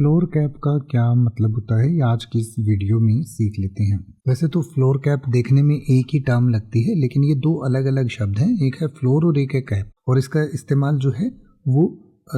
Floor cap का क्या मतलब होता है ये आज की इस वीडियो में सीख लेते हैं। वैसे तो फ्लोर कैप देखने में एक ही टर्म लगती है, लेकिन ये दो अलग अलग शब्द हैं, एक है फ्लोर और एक है कैप। और इसका इस्तेमाल जो है वो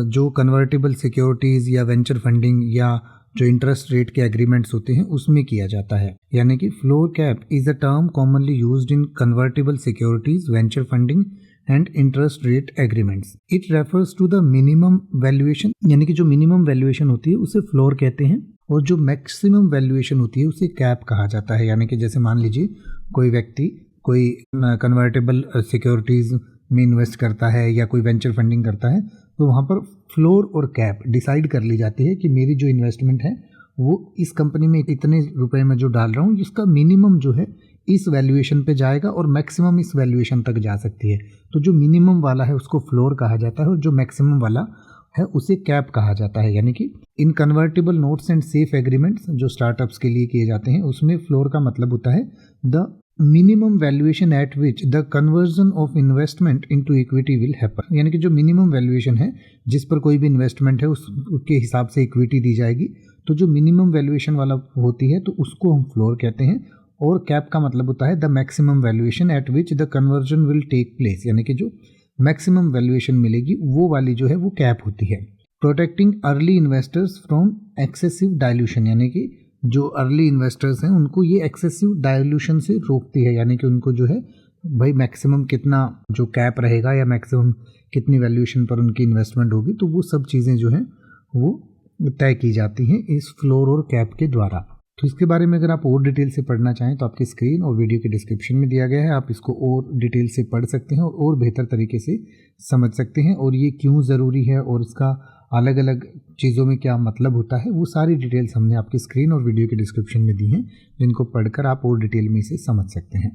जो कन्वर्टेबल सिक्योरिटीज या वेंचर फंडिंग या जो इंटरेस्ट रेट के एग्रीमेंट्स होते हैं उसमें किया जाता है। यानी कि floor cap is a term commonly used in convertible securities, venture funding and interest rate agreements. It refers to the minimum valuation, यानी कि जो मिनिमम वैल्यूएशन होती है उसे फ्लोर कहते हैं, और जो मैक्सिमम वैल्यूएशन होती है उसे कैप कहा जाता है। यानी कि जैसे मान लीजिए कोई व्यक्ति कोई कन्वर्टेबल सिक्योरिटीज में इन्वेस्ट करता है या कोई वेंचर फंडिंग करता है, तो वहाँ पर फ्लोर और कैप डिसाइड कर ली जाती है कि मेरी जो इन्वेस्टमेंट है वो इस कंपनी में इतने रुपए में जो डाल रहा हूँ, इसका मिनिमम जो है इस वैल्यूएशन पे जाएगा और मैक्सिमम इस वैल्यूएशन तक जा सकती है। तो जो मिनिमम वाला है उसको फ्लोर कहा जाता है और जो मैक्सिमम वाला है उसे कैप कहा जाता है। यानी कि इन convertible notes and safe agreements जो स्टार्टअप्स के लिए किए जाते हैं उसमें फ्लोर का मतलब होता है the minimum valuation at which the conversion of investment into equity will happen. यानी कि जो मिनिमम वैल्यूएशन है जिस पर कोई भी इन्वेस्टमेंट है उसके हिसाब से इक्विटी दी जाएगी, तो जो मिनिमम वैल्यूएशन वाला होती है तो उसको हम फ्लोर कहते हैं। और कैप का मतलब होता है the maximum valuation at which the conversion will take place. यानी कि जो मैक्सिमम वैल्यूएशन मिलेगी वो वाली जो है वो कैप होती है। Protecting early investors from excessive dilution, यानी कि जो अर्ली इन्वेस्टर्स हैं उनको ये एक्सेसिव डाइल्यूशन से रोकती है। यानी कि उनको जो है भाई मैक्सिमम कितना जो कैप रहेगा या मैक्सिमम कितनी वैल्यूएशन पर उनकी इन्वेस्टमेंट होगी, तो वो सब चीज़ें जो हैं वो तय की जाती हैं इस फ्लोर और कैप के द्वारा। तो इसके बारे में अगर आप और डिटेल से पढ़ना चाहें तो आपकी स्क्रीन और वीडियो के डिस्क्रिप्शन में दिया गया है, आप इसको और डिटेल से पढ़ सकते हैं और बेहतर तरीके से समझ सकते हैं। और ये क्यों ज़रूरी है और इसका अलग अलग चीज़ों में क्या मतलब होता है, वो सारी डिटेल्स हमने आपकी स्क्रीन और वीडियो के डिस्क्रिप्शन में दी हैं, जिनको पढ़कर आप और डिटेल में इसे समझ सकते हैं।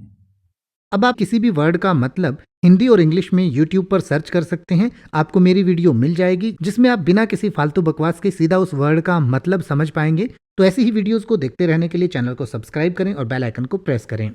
अब आप किसी भी वर्ड का मतलब हिंदी और इंग्लिश में YouTube पर सर्च कर सकते हैं, आपको मेरी वीडियो मिल जाएगी जिसमें आप बिना किसी फालतू बकवास के सीधा उस वर्ड का मतलब समझ पाएंगे। तो ऐसी ही वीडियोस को देखते रहने के लिए चैनल को सब्सक्राइब करें और बेल आइकन को प्रेस करें।